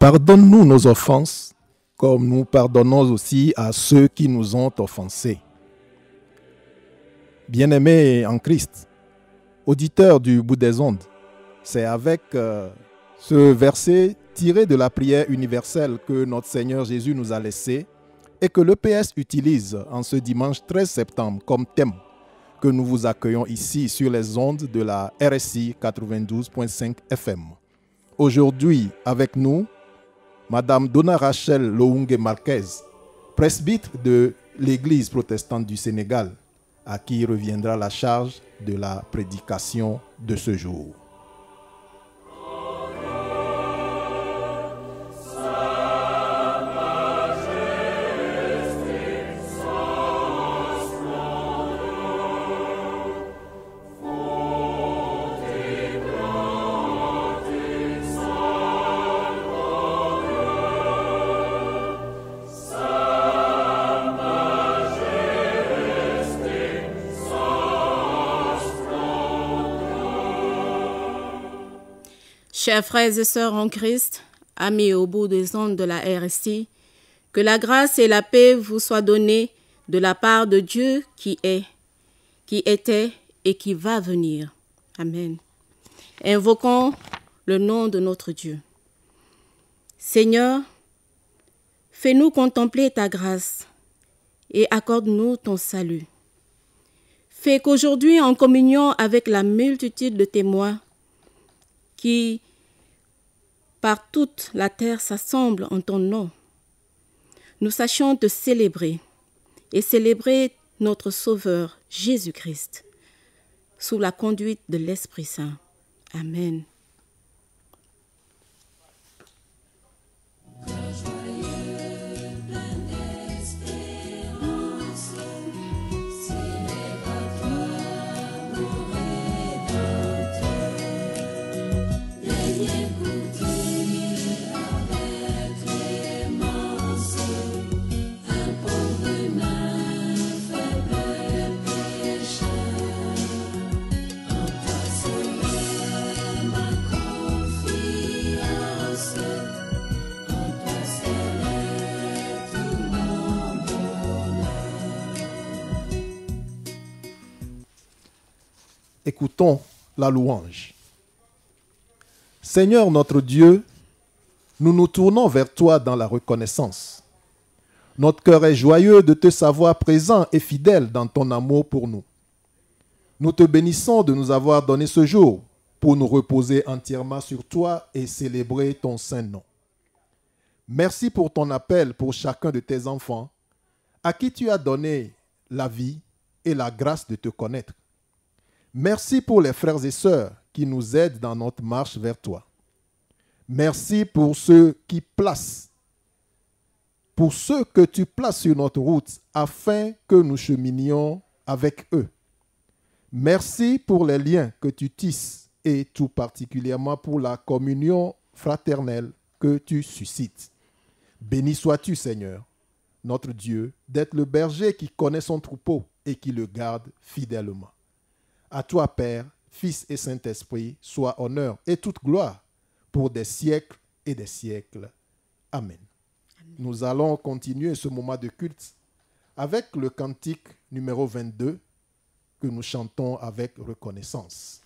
Pardonne-nous nos offenses, comme nous pardonnons aussi à ceux qui nous ont offensés. Bien-aimés en Christ, auditeurs du bout des ondes, c'est avec ce verset tiré de la prière universelle que notre Seigneur Jésus nous a laissé et que l'EPS utilise en ce dimanche 13 septembre comme thème que nous vous accueillons ici sur les ondes de la RSI 92.5 FM. Aujourd'hui, avec nous, Madame Donna Rachel Loungue Marquez, presbytre de l'Église protestante du Sénégal, à qui reviendra la charge de la prédication de ce jour. Chers frères et sœurs en Christ, amis au bout des ondes de la RSI, que la grâce et la paix vous soient données de la part de Dieu qui est, qui était et qui va venir. Amen. Invoquons le nom de notre Dieu. Seigneur, fais-nous contempler ta grâce et accorde-nous ton salut. Fais qu'aujourd'hui, en communion avec la multitude de témoins qui par toute la terre s'assemblent en ton nom, nous sachions te célébrer et célébrer notre Sauveur Jésus-Christ sous la conduite de l'Esprit Saint. Amen. Écoutons la louange. Seigneur notre Dieu, nous nous tournons vers toi dans la reconnaissance. Notre cœur est joyeux de te savoir présent et fidèle dans ton amour pour nous. Nous te bénissons de nous avoir donné ce jour pour nous reposer entièrement sur toi et célébrer ton saint nom. Merci pour ton appel pour chacun de tes enfants, à qui tu as donné la vie et la grâce de te connaître. Merci pour les frères et sœurs qui nous aident dans notre marche vers toi. Merci pour ceux que tu places sur notre route afin que nous cheminions avec eux. Merci pour les liens que tu tisses et tout particulièrement pour la communion fraternelle que tu suscites. Béni sois-tu, Seigneur, notre Dieu, d'être le berger qui connaît son troupeau et qui le garde fidèlement. À toi, Père, Fils et Saint-Esprit, soit honneur et toute gloire pour des siècles et des siècles. Amen. Amen. Nous allons continuer ce moment de culte avec le cantique numéro 22 que nous chantons avec reconnaissance.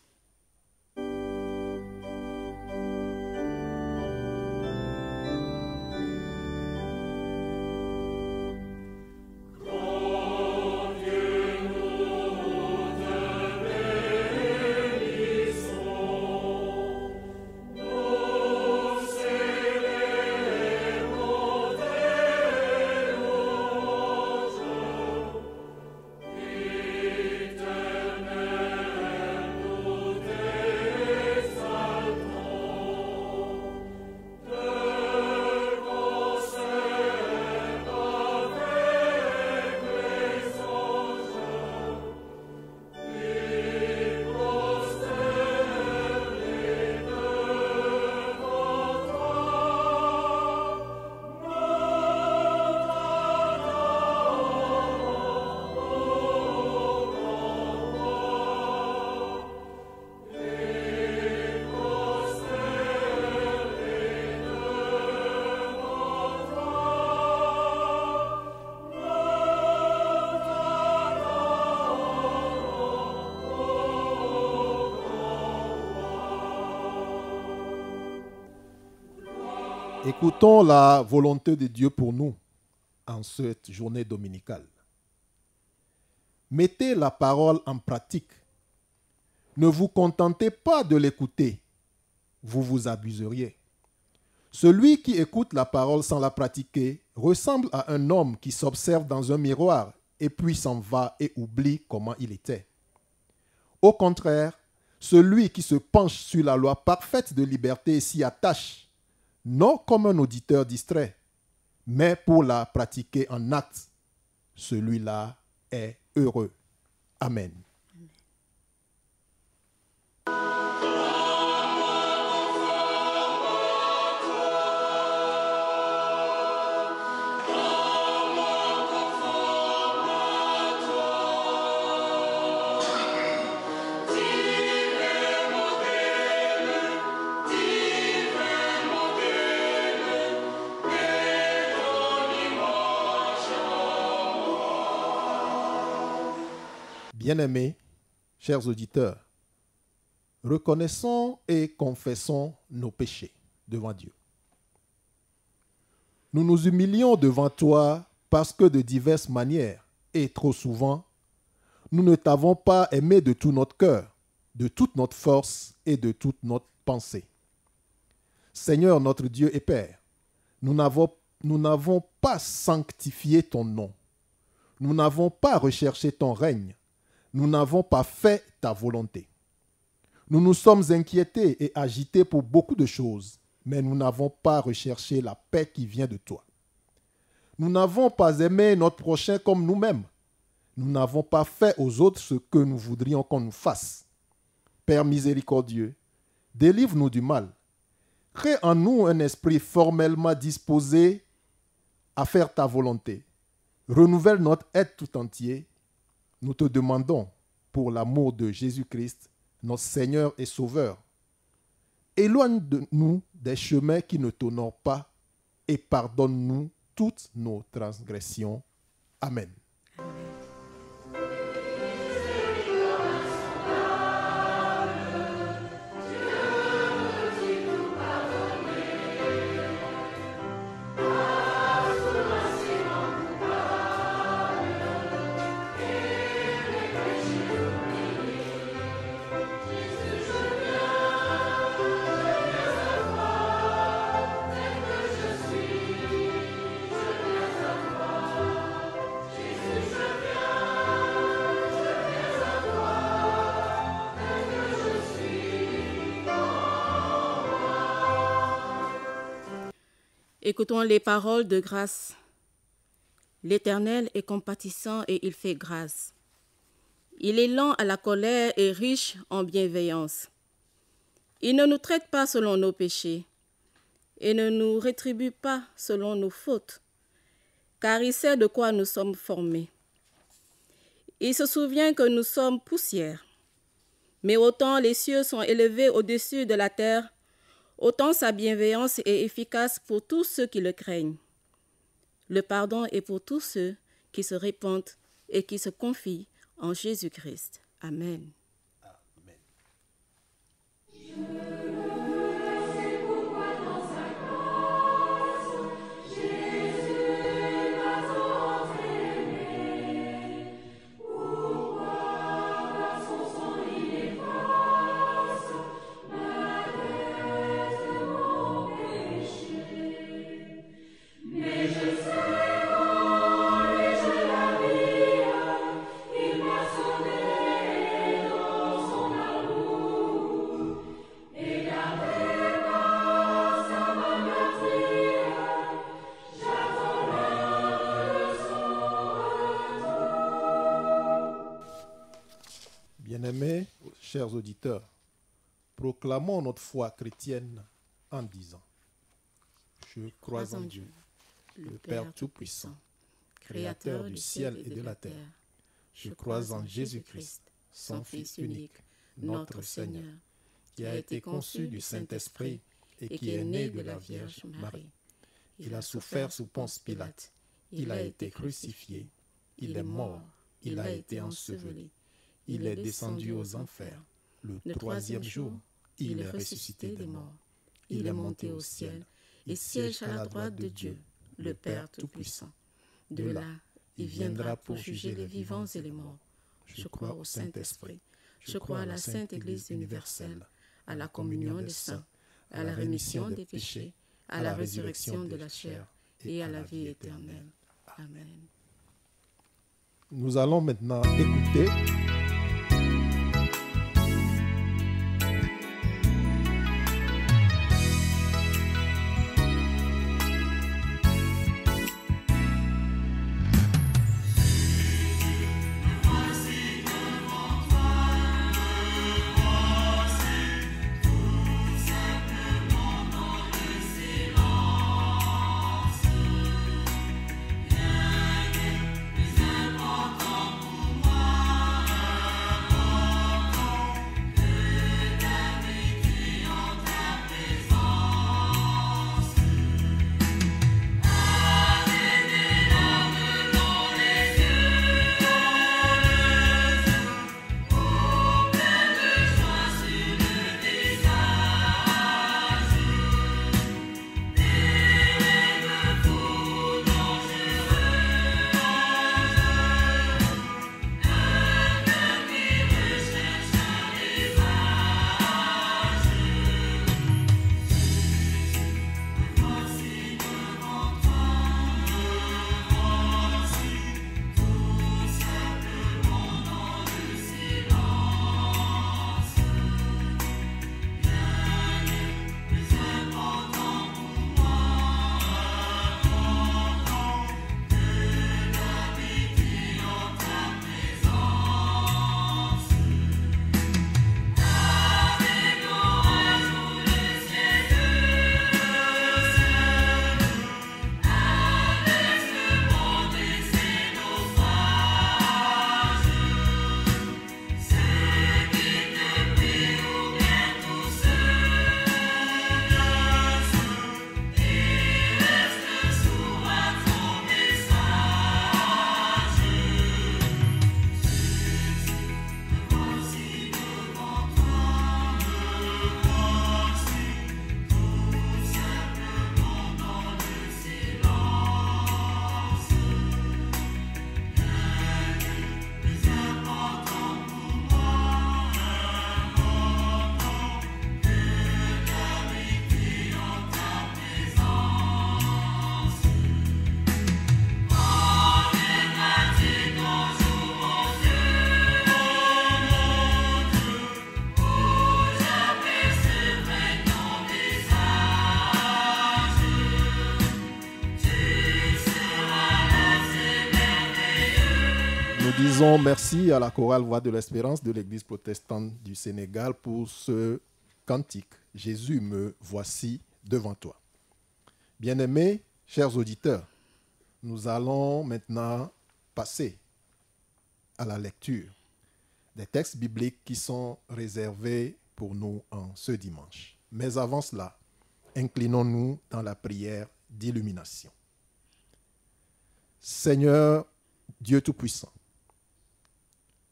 Écoutons la volonté de Dieu pour nous en cette journée dominicale. Mettez la parole en pratique. Ne vous contentez pas de l'écouter, vous vous abuseriez. Celui qui écoute la parole sans la pratiquer ressemble à un homme qui s'observe dans un miroir et puis s'en va et oublie comment il était. Au contraire, celui qui se penche sur la loi parfaite de liberté et s'y attache, non comme un auditeur distrait, mais pour la pratiquer en acte, celui-là est heureux. Amen. Bien-aimés, chers auditeurs, reconnaissons et confessons nos péchés devant Dieu. Nous nous humilions devant toi parce que de diverses manières et trop souvent, nous ne t'avons pas aimé de tout notre cœur, de toute notre force et de toute notre pensée. Seigneur notre Dieu et Père, nous n'avons pas sanctifié ton nom. Nous n'avons pas recherché ton règne. Nous n'avons pas fait ta volonté. Nous nous sommes inquiétés et agités pour beaucoup de choses, mais nous n'avons pas recherché la paix qui vient de toi. Nous n'avons pas aimé notre prochain comme nous-mêmes. Nous n'avons pas fait aux autres ce que nous voudrions qu'on nous fasse. Père miséricordieux, délivre-nous du mal. Crée en nous un esprit formellement disposé à faire ta volonté. Renouvelle notre être tout entier. Nous te demandons, pour l'amour de Jésus-Christ, notre Seigneur et Sauveur, éloigne de nous des chemins qui ne t'honorent pas et pardonne-nous toutes nos transgressions. Amen. Écoutons les paroles de grâce. L'Éternel est compatissant et il fait grâce. Il est lent à la colère et riche en bienveillance. Il ne nous traite pas selon nos péchés et ne nous rétribue pas selon nos fautes, car il sait de quoi nous sommes formés. Il se souvient que nous sommes poussière, mais autant les cieux sont élevés au-dessus de la terre, autant sa bienveillance est efficace pour tous ceux qui le craignent. Le pardon est pour tous ceux qui se répandent et qui se confient en Jésus-Christ. Amen. Bien-aimés, chers auditeurs, proclamons notre foi chrétienne en disant: Je crois en Dieu, le Père Tout-Puissant, Créateur du ciel et de la terre. Je crois en Jésus-Christ, son Fils unique, notre Seigneur, qui a été conçu du Saint-Esprit et qui est né de la Vierge Marie. Il a souffert sous Ponce Pilate, il a été crucifié, il est mort, il a été enseveli. Il est descendu aux enfers. Le troisième jour, il est ressuscité des morts. Il est monté au ciel et siège à la droite de Dieu, le Père Tout-Puissant. De là, il viendra pour juger les vivants et les morts. Je crois au Saint-Esprit. Je crois à la Sainte Église universelle, à la communion des saints, à la rémission des péchés, à la résurrection de la chair et à la vie éternelle. Amen. Nous allons maintenant écouter disons merci à la chorale Voix de l'Espérance de l'Église protestante du Sénégal pour ce cantique. Jésus, me voici devant toi. Bien-aimés, chers auditeurs, nous allons maintenant passer à la lecture des textes bibliques qui sont réservés pour nous en ce dimanche. Mais avant cela, inclinons-nous dans la prière d'illumination. Seigneur Dieu Tout-Puissant,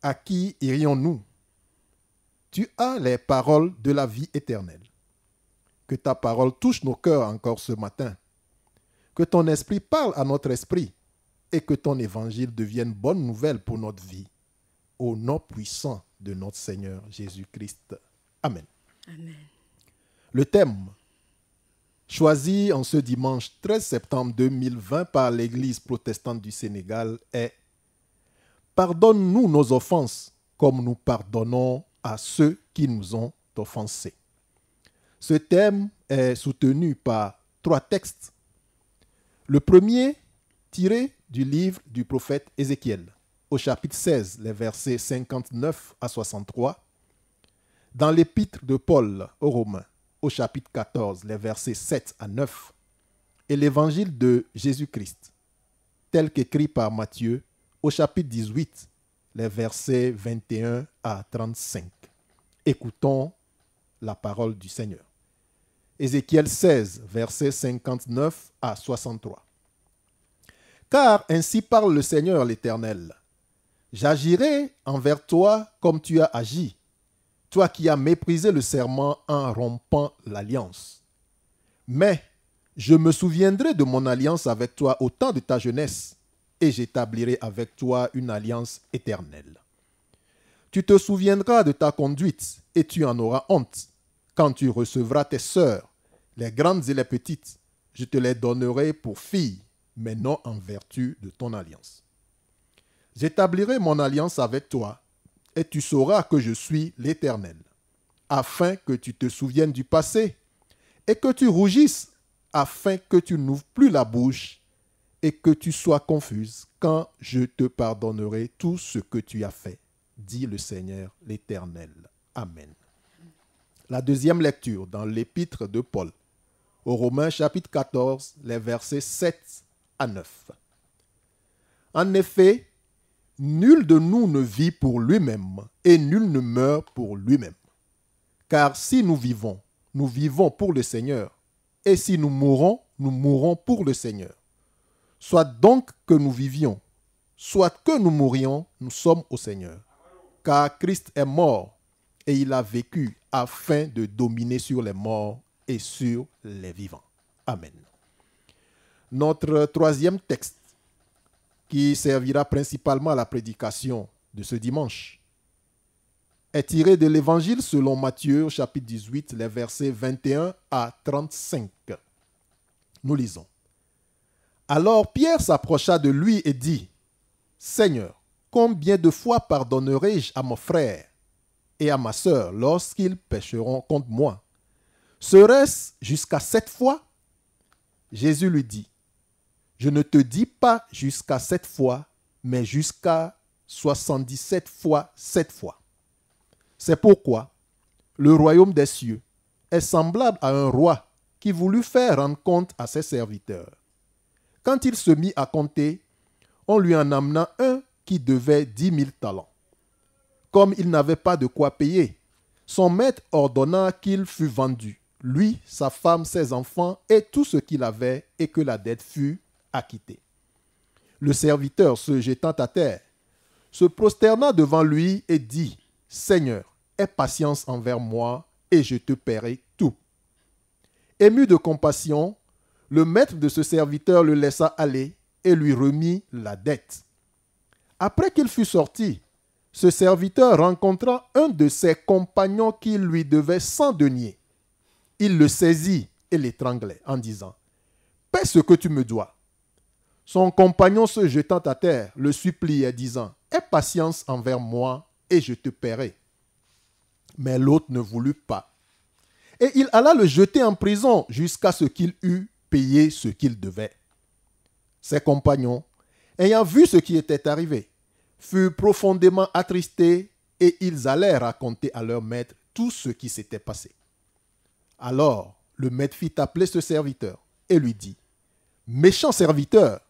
à qui irions-nous? Tu as les paroles de la vie éternelle. Que ta parole touche nos cœurs encore ce matin. Que ton esprit parle à notre esprit et que ton évangile devienne bonne nouvelle pour notre vie. Au nom puissant de notre Seigneur Jésus-Christ. Amen. Amen. Le thème choisi en ce dimanche 13 septembre 2020 par l'Église protestante du Sénégal est « Pardonne-nous nos offenses comme nous pardonnons à ceux qui nous ont offensés ». Ce thème est soutenu par 3 textes. Le premier, tiré du livre du prophète Ézéchiel, au chapitre 16, les versets 59 à 63. Dans l'épître de Paul aux Romains, au chapitre 14, les versets 7 à 9. Et l'évangile de Jésus-Christ, tel qu'écrit par Matthieu, au chapitre 18, les versets 21 à 35. Écoutons la parole du Seigneur. Ézéchiel 16, versets 59 à 63. Car ainsi parle le Seigneur l'Éternel. J'agirai envers toi comme tu as agi, toi qui as méprisé le serment en rompant l'alliance. Mais Je me souviendrai de mon alliance avec toi au temps de ta jeunesse, et j'établirai avec toi une alliance éternelle. Tu te souviendras de ta conduite, et tu en auras honte. Quand tu recevras tes sœurs, les grandes et les petites, je te les donnerai pour filles, mais non en vertu de ton alliance. J'établirai mon alliance avec toi, et tu sauras que je suis l'Éternel, afin que tu te souviennes du passé, et que tu rougisses, afin que tu n'ouvres plus la bouche, et que tu sois confuse, quand je te pardonnerai tout ce que tu as fait, dit le Seigneur l'Éternel. Amen. La deuxième lecture dans l'épître de Paul, aux Romains chapitre 14, les versets 7 à 9. En effet, nul de nous ne vit pour lui-même et nul ne meurt pour lui-même. Car si nous vivons pour le Seigneur, et si nous mourrons pour le Seigneur. Soit donc que nous vivions, soit que nous mourions, nous sommes au Seigneur. Car Christ est mort et il a vécu afin de dominer sur les morts et sur les vivants. Amen. Notre troisième texte, qui servira principalement à la prédication de ce dimanche, est tiré de l'Évangile selon Matthieu, chapitre 18, les versets 21 à 35. Nous lisons. Alors Pierre s'approcha de lui et dit, « Seigneur, combien de fois pardonnerai-je à mon frère et à ma sœur lorsqu'ils pécheront contre moi? Serait-ce jusqu'à 7 fois ?» Jésus lui dit, « Je ne te dis pas jusqu'à 7 fois, mais jusqu'à 77 fois 7 fois. C'est pourquoi le royaume des cieux est semblable à un roi qui voulut faire rendre compte à ses serviteurs. Quand il se mit à compter, on lui en amena un qui devait 10 000 talents. Comme il n'avait pas de quoi payer, son maître ordonna qu'il fût vendu, lui, sa femme, ses enfants et tout ce qu'il avait, et que la dette fût acquittée. Le serviteur, se jetant à terre, se prosterna devant lui et dit, « Seigneur, aie patience envers moi, et je te paierai tout. » Ému de compassion, le maître de ce serviteur le laissa aller et lui remit la dette. Après qu'il fut sorti, ce serviteur rencontra un de ses compagnons qui lui devait 100 deniers. Il le saisit et l'étranglait en disant, « Paie ce que tu me dois. » Son compagnon se jetant à terre le suppliait, disant, « Aie patience envers moi et je te paierai. » Mais l'autre ne voulut pas. Et il alla le jeter en prison jusqu'à ce qu'il eût payé ce qu'il devait. Ses compagnons, ayant vu ce qui était arrivé, furent profondément attristés et ils allèrent raconter à leur maître tout ce qui s'était passé. Alors le maître fit appeler ce serviteur et lui dit, « Méchant serviteur,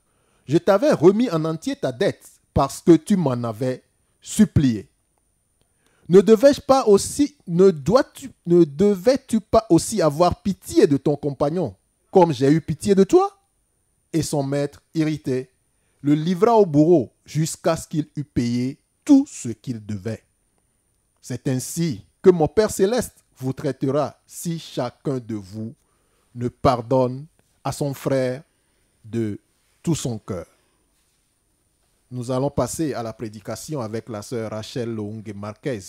je t'avais remis en entier ta dette parce que tu m'en avais supplié. Ne devais-tu pas aussi avoir pitié de ton compagnon, comme j'ai eu pitié de toi ?» Et son maître, irrité, le livra au bourreau jusqu'à ce qu'il eût payé tout ce qu'il devait. C'est ainsi que mon Père céleste vous traitera si chacun de vous ne pardonne à son frère de tout son cœur. Nous allons passer à la prédication avec la sœur Rachel Loungue Marquez.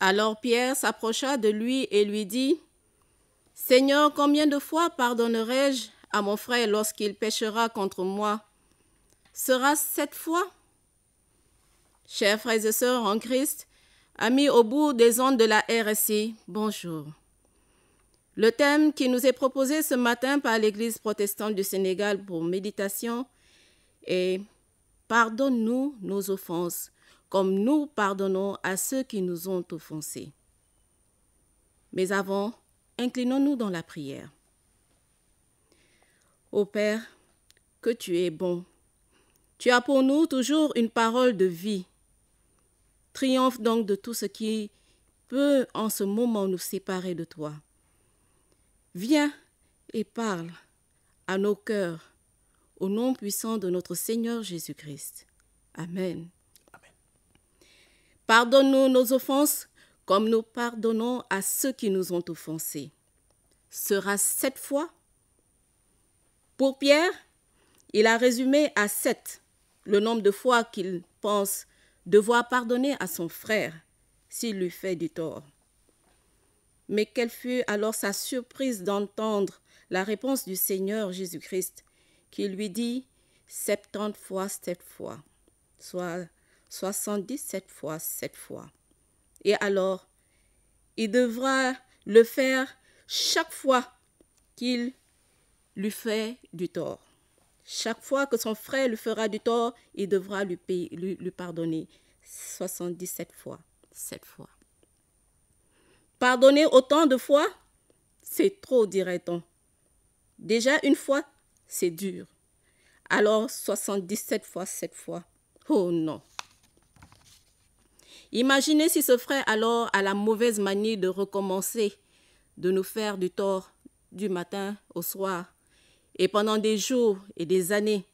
Alors Pierre s'approcha de lui et lui dit, « Seigneur, combien de fois pardonnerai-je à mon frère lorsqu'il péchera contre moi? Sera-ce 7 fois ?» Chers frères et sœurs en Christ, amis au bout des ondes de la RSI, bonjour. Le thème qui nous est proposé ce matin par l'Église protestante du Sénégal pour méditation est « Pardonne-nous nos offenses ». Comme nous pardonnons à ceux qui nous ont offensés. Mais avant, inclinons-nous dans la prière. Ô Père, que tu es bon. Tu as pour nous toujours une parole de vie. Triomphe donc de tout ce qui peut en ce moment nous séparer de toi. Viens et parle à nos cœurs, au nom puissant de notre Seigneur Jésus-Christ. Amen. Amen. Pardonne-nous nos offenses comme nous pardonnons à ceux qui nous ont offensés. Sera 7 fois? Pour Pierre, il a résumé à 7 le nombre de fois qu'il pense devoir pardonner à son frère s'il lui fait du tort. Mais quelle fut alors sa surprise d'entendre la réponse du Seigneur Jésus-Christ qui lui dit 70 fois 7 fois, soit 77 fois 7 fois. Et alors, il devra le faire chaque fois qu'il lui fait du tort. Chaque fois que son frère lui fera du tort, il devra lui pardonner 77 fois, 7 fois. Pardonner autant de fois, c'est trop, dirait-on. Déjà une fois, c'est dur. Alors 77 fois, 7 fois, oh non. Imaginez si ce frère alors a la mauvaise manie de recommencer, de nous faire du tort du matin au soir, et pendant des jours et des années.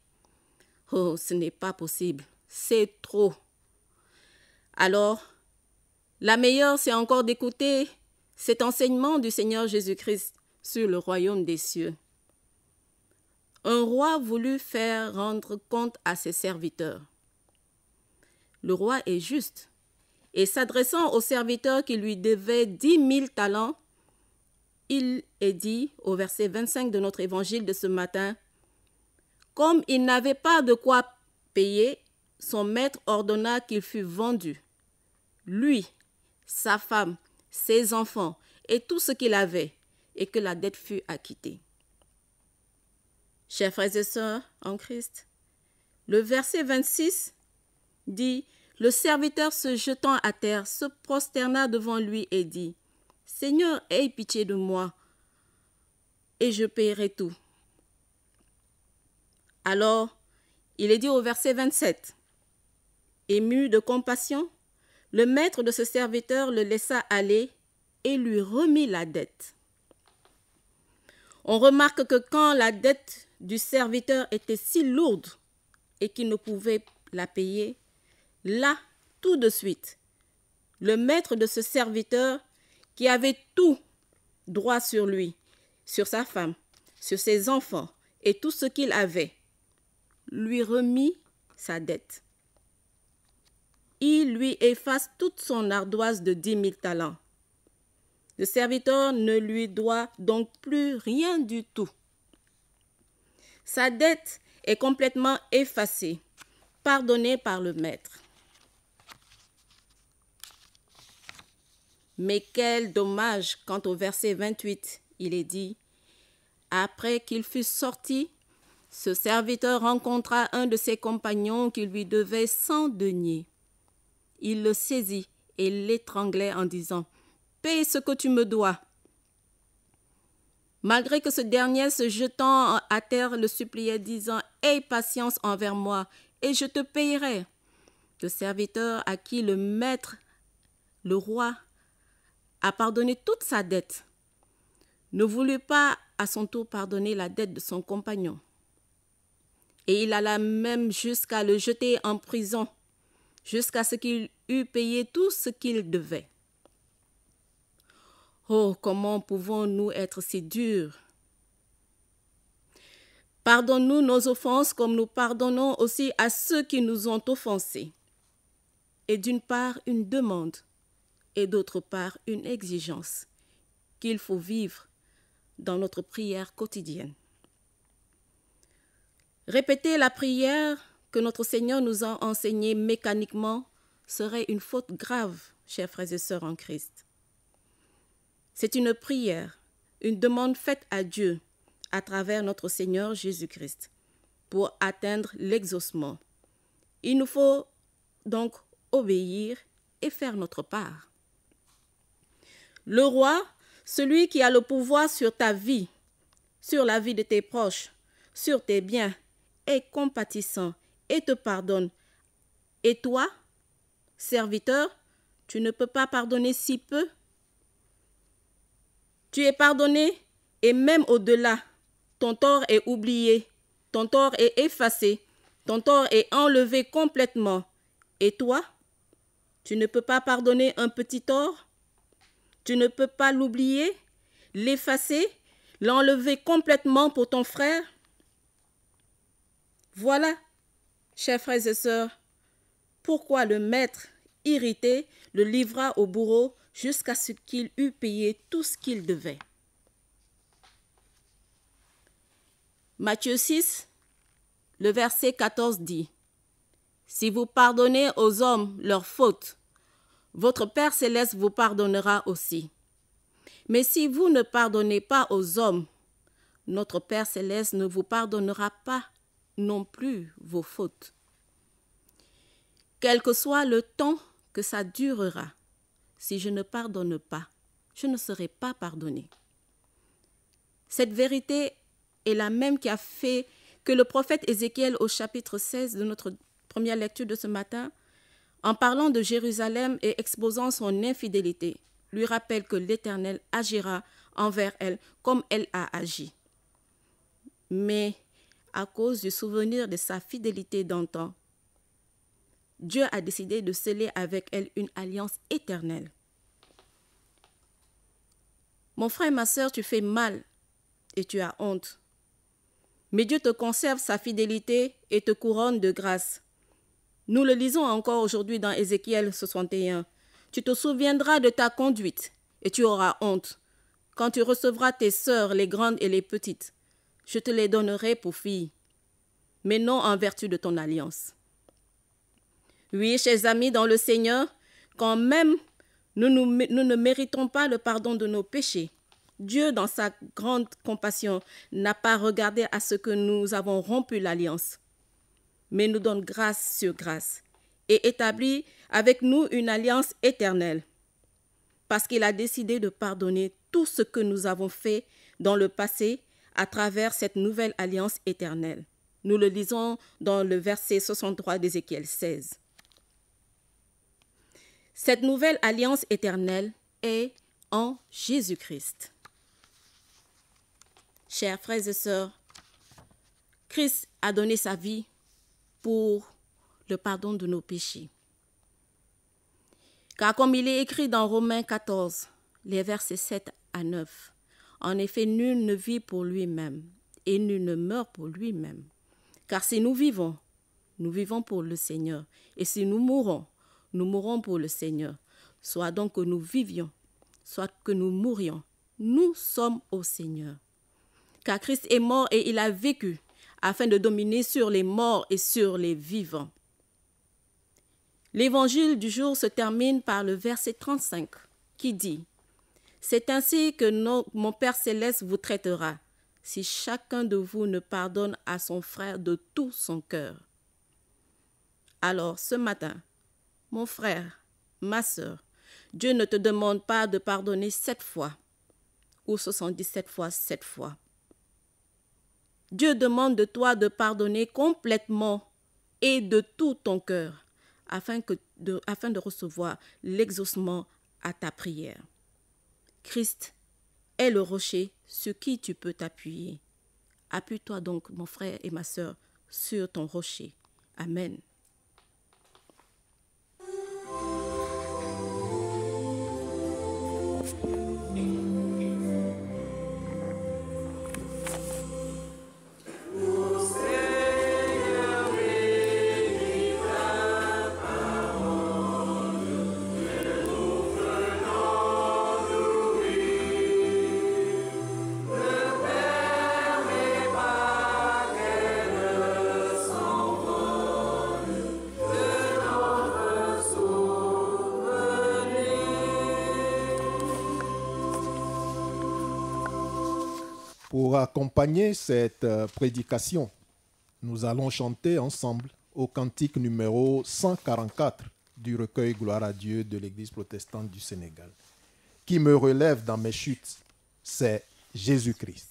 Oh, ce n'est pas possible, c'est trop. Alors, la meilleure, c'est encore d'écouter cet enseignement du Seigneur Jésus-Christ sur le royaume des cieux. Un roi voulut faire rendre compte à ses serviteurs. Le roi est juste, et s'adressant aux serviteurs qui lui devaient 10 000 talents, il est dit au verset 25 de notre évangile de ce matin, « Comme il n'avait pas de quoi payer, son maître ordonna qu'il fût vendu. Lui, sa femme, ses enfants et tout ce qu'il avait, et que la dette fût acquittée. » Chers frères et sœurs en Christ, le verset 26 dit « Le serviteur se jetant à terre se prosterna devant lui et dit « Seigneur, aie pitié de moi, et je paierai tout. » Alors, il est dit au verset 27, « Ému de compassion, le maître de ce serviteur le laissa aller et lui remit la dette. » On remarque que quand la dette du serviteur était si lourde et qu'il ne pouvait la payer, là, tout de suite, le maître de ce serviteur qui avait tout droit sur lui, sur sa femme, sur ses enfants et tout ce qu'il avait, lui remit sa dette. Il lui efface toute son ardoise de 10 000 talents. Le serviteur ne lui doit donc plus rien du tout. Sa dette est complètement effacée, pardonnée par le maître. Mais quel dommage quand au verset 28, il est dit « Après qu'il fut sorti, ce serviteur rencontra un de ses compagnons qui lui devait 100 deniers. Il le saisit et l'étranglait en disant « Paye ce que tu me dois. » Malgré que ce dernier, se jetant à terre, le suppliait, disant « Aie patience envers moi, et je te payerai. » Le serviteur à qui le maître, le roi, a pardonné toute sa dette, ne voulut pas à son tour pardonner la dette de son compagnon. Et il alla même jusqu'à le jeter en prison, jusqu'à ce qu'il eût payé tout ce qu'il devait. Oh, comment pouvons-nous être si durs? Pardonne-nous nos offenses comme nous pardonnons aussi à ceux qui nous ont offensés. Et d'une part, une demande, et d'autre part, une exigence qu'il faut vivre dans notre prière quotidienne. Répéter la prière que notre Seigneur nous a enseignée mécaniquement serait une faute grave, chers frères et sœurs en Christ. C'est une prière, une demande faite à Dieu à travers notre Seigneur Jésus-Christ pour atteindre l'exaucement. Il nous faut donc obéir et faire notre part. Le roi, celui qui a le pouvoir sur ta vie, sur la vie de tes proches, sur tes biens, est compatissant et te pardonne. Et toi, serviteur, tu ne peux pas pardonner si peu? Tu es pardonné et même au-delà, ton tort est oublié, ton tort est effacé, ton tort est enlevé complètement. Et toi, tu ne peux pas pardonner un petit tort? Tu ne peux pas l'oublier, l'effacer, l'enlever complètement pour ton frère? Voilà, chers frères et sœurs, pourquoi le maître, irrité, le livra au bourreau jusqu'à ce qu'il eût payé tout ce qu'il devait. Matthieu 6, le verset 14 dit: Si vous pardonnez aux hommes leurs fautes, votre Père céleste vous pardonnera aussi. Mais si vous ne pardonnez pas aux hommes, notre Père céleste ne vous pardonnera pas non plus vos fautes. Quel que soit le temps que ça durera, si je ne pardonne pas, je ne serai pas pardonné. Cette vérité est la même qui a fait que le prophète Ézéchiel au chapitre 16 de notre première lecture de ce matin, en parlant de Jérusalem et exposant son infidélité, lui rappelle que l'Éternel agira envers elle comme elle a agi. Mais à cause du souvenir de sa fidélité d'antan, Dieu a décidé de sceller avec elle une alliance éternelle. Mon frère et ma sœur, tu fais mal et tu as honte. Mais Dieu te conserve sa fidélité et te couronne de grâce. Nous le lisons encore aujourd'hui dans Ézéchiel 61. Tu te souviendras de ta conduite et tu auras honte. Quand tu recevras tes sœurs, les grandes et les petites, je te les donnerai pour filles, mais non en vertu de ton alliance. Oui, chers amis dans le Seigneur, quand même nous ne méritons pas le pardon de nos péchés, Dieu, dans sa grande compassion, n'a pas regardé à ce que nous avons rompu l'alliance, mais nous donne grâce sur grâce et établit avec nous une alliance éternelle, parce qu'il a décidé de pardonner tout ce que nous avons fait dans le passé à travers cette nouvelle alliance éternelle. Nous le lisons dans le verset 63 d'Ézéchiel 16. Cette nouvelle alliance éternelle est en Jésus-Christ. Chers frères et sœurs, Christ a donné sa vie pour le pardon de nos péchés. Car comme il est écrit dans Romains 14, les versets 7 à 9, en effet, nul ne vit pour lui-même et nul ne meurt pour lui-même. Car si nous vivons pour le Seigneur. Et si nous mourrons pour le Seigneur. Soit donc que nous vivions, soit que nous mourions, nous sommes au Seigneur. Car Christ est mort et il a vécu afin de dominer sur les morts et sur les vivants. L'évangile du jour se termine par le verset 35 qui dit: C'est ainsi que mon Père céleste vous traitera, si chacun de vous ne pardonne à son frère de tout son cœur. Alors, ce matin, mon frère, ma sœur, Dieu ne te demande pas de pardonner 7 fois ou 77 fois 7 fois. Dieu demande de toi de pardonner complètement et de tout ton cœur afin de recevoir l'exaucement à ta prière. Christ est le rocher sur qui tu peux t'appuyer. Appuie-toi donc, mon frère et ma sœur, sur ton rocher. Amen. Pour accompagner cette prédication, nous allons chanter ensemble au cantique numéro 144 du recueil Gloire à Dieu de l'Église protestante du Sénégal. Qui me relève dans mes chutes, c'est Jésus-Christ.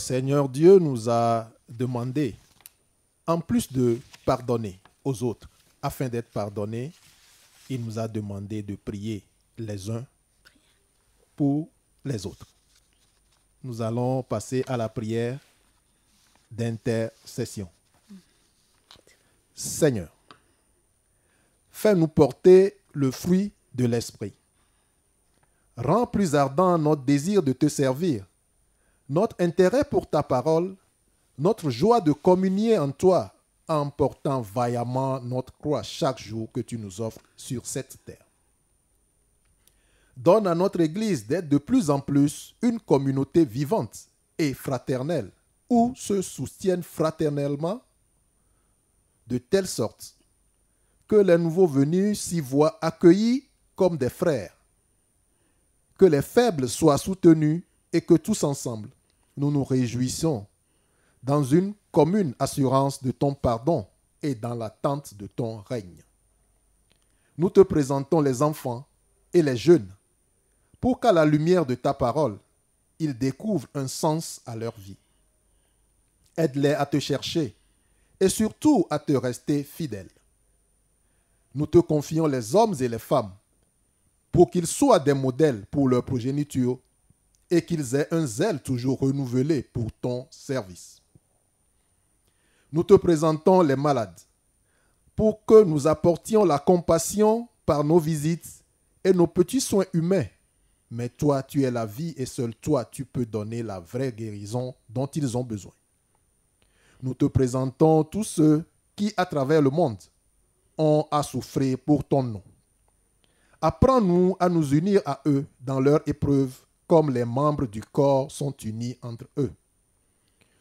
Seigneur Dieu nous a demandé, en plus de pardonner aux autres, afin d'être pardonnés, il nous a demandé de prier les uns pour les autres. Nous allons passer à la prière d'intercession. Seigneur, fais-nous porter le fruit de l'Esprit. Rends plus ardent notre désir de te servir, notre intérêt pour ta parole, notre joie de communier en toi, en portant vaillamment notre croix chaque jour que tu nous offres sur cette terre. Donne à notre Église d'être de plus en plus une communauté vivante et fraternelle, où se soutiennent fraternellement, de telle sorte que les nouveaux venus s'y voient accueillis comme des frères, que les faibles soient soutenus et que tous ensemble, nous nous réjouissons dans une commune assurance de ton pardon et dans l'attente de ton règne. Nous te présentons les enfants et les jeunes pour qu'à la lumière de ta parole, ils découvrent un sens à leur vie. Aide-les à te chercher et surtout à te rester fidèles. Nous te confions les hommes et les femmes pour qu'ils soient des modèles pour leur progéniture et qu'ils aient un zèle toujours renouvelé pour ton service. Nous te présentons les malades pour que nous apportions la compassion par nos visites et nos petits soins humains. Mais toi, tu es la vie et seul toi, tu peux donner la vraie guérison dont ils ont besoin. Nous te présentons tous ceux qui, à travers le monde, ont à souffrir pour ton nom. Apprends-nous à nous unir à eux dans leur épreuve, comme les membres du corps sont unis entre eux.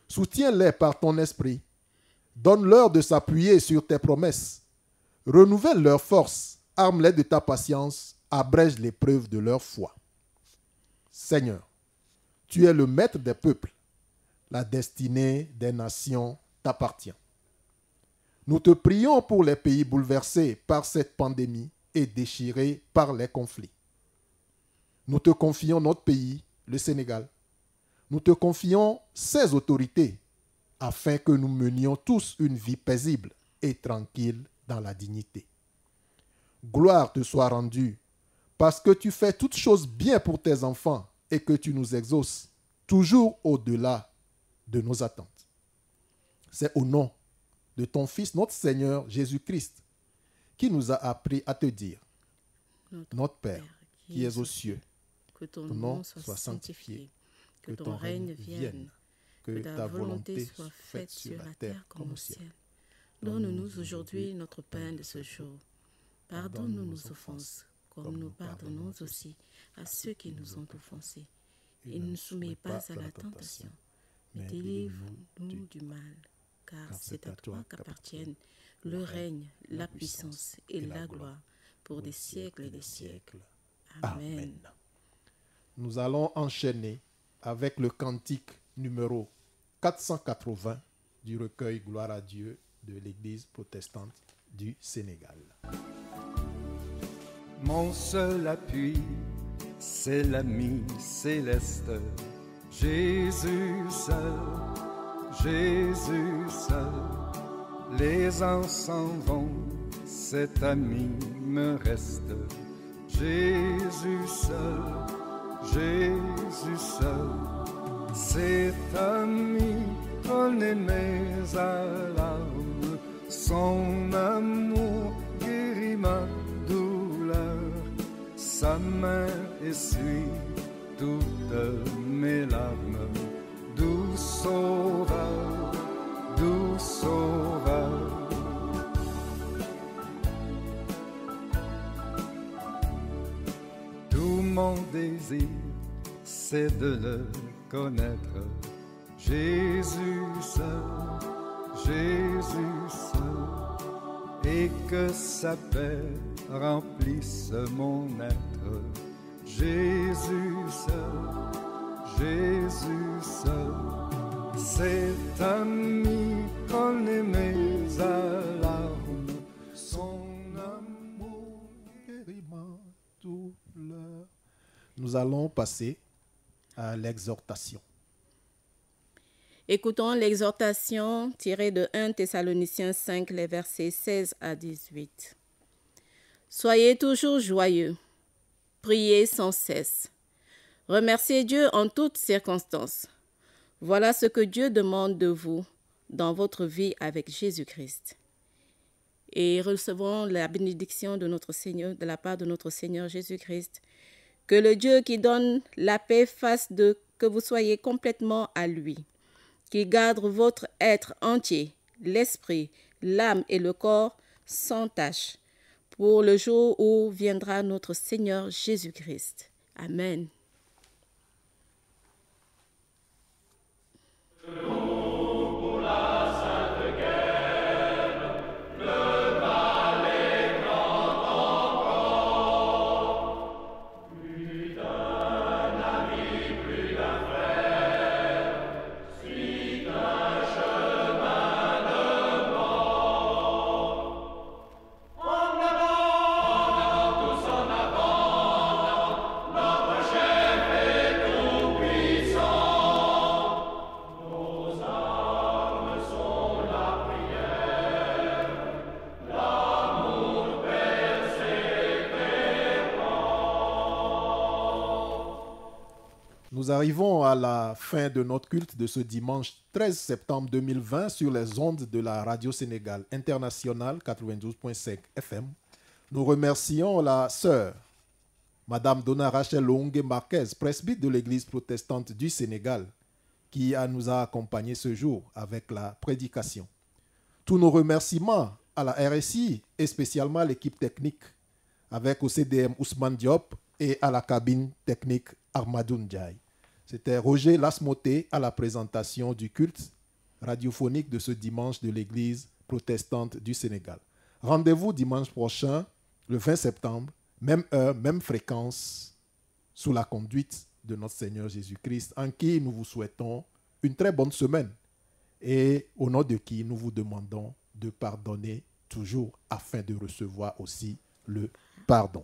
Soutiens-les par ton esprit. Donne-leur de s'appuyer sur tes promesses. Renouvelle leur force, arme-les de ta patience, abrège l'épreuve de leur foi. Seigneur, tu es le maître des peuples. La destinée des nations t'appartient. Nous te prions pour les pays bouleversés par cette pandémie et déchirés par les conflits. Nous te confions notre pays, le Sénégal. Nous te confions ses autorités afin que nous menions tous une vie paisible et tranquille dans la dignité. Gloire te soit rendue parce que tu fais toutes choses bien pour tes enfants et que tu nous exauces toujours au-delà de nos attentes. C'est au nom de ton Fils, notre Seigneur Jésus-Christ, qui nous a appris à te dire, notre Père, qui es aux cieux, que ton nom soit sanctifié, que ton règne vienne, que ta volonté soit faite sur la terre comme au ciel. Donne-nous aujourd'hui notre pain de ce jour. Pardonne-nous nos offenses, comme nous pardonnons aussi à ceux qui nous ont offensés. Et ne nous soumets pas à la tentation, mais délivre-nous du mal, car c'est à toi qu'appartiennent le règne, la puissance et la gloire pour des siècles et des siècles. Amen. Nous allons enchaîner avec le cantique numéro 480 du recueil Gloire à Dieu de l'Église protestante du Sénégal. Mon seul appui, c'est l'ami céleste, Jésus seul, Jésus seul. Les ans s'en vont, cet ami me reste, Jésus seul, Jésus seul. Cet ami connaît mes alarmes, son amour guérit ma douleur, sa main essuie toutes mes larmes, doux sauveur, doux sauveur. Tout mon désir, c'est de le connaître, Jésus seul, Jésus seul, et que sa paix remplisse mon être, Jésus seul, Jésus seul. Cet ami connaît mes alarmes, son amour guérit ma douleur. Nous allons passer à l'exhortation. Écoutons l'exhortation tirée de 1 Thessaloniciens 5, les versets 16 à 18. Soyez toujours joyeux, priez sans cesse. Remerciez Dieu en toutes circonstances. Voilà ce que Dieu demande de vous dans votre vie avec Jésus-Christ. Et recevons la bénédiction de notre Seigneur, de la part de notre Seigneur Jésus-Christ. Que le Dieu qui donne la paix fasse que vous soyez complètement à lui, qui garde votre être entier, l'esprit, l'âme et le corps sans tache, pour le jour où viendra notre Seigneur Jésus-Christ. Amen. Nous arrivons à la fin de notre culte de ce dimanche 13 septembre 2020 sur les ondes de la Radio Sénégal Internationale 92.5 FM. Nous remercions la sœur, Madame Donna Rachel Longue Marquez, presbyte de l'Église protestante du Sénégal, qui nous a accompagnés ce jour avec la prédication. Tous nos remerciements à la RSI et spécialement à l'équipe technique avec au CDM Ousmane Diop et à la cabine technique Armadou Ndiaye. C'était Roger Lasmoté à la présentation du culte radiophonique de ce dimanche de l'Église protestante du Sénégal. Rendez-vous dimanche prochain, le 20 septembre, même heure, même fréquence, sous la conduite de notre Seigneur Jésus-Christ, en qui nous vous souhaitons une très bonne semaine et au nom de qui nous vous demandons de pardonner toujours afin de recevoir aussi le pardon.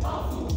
Pardon.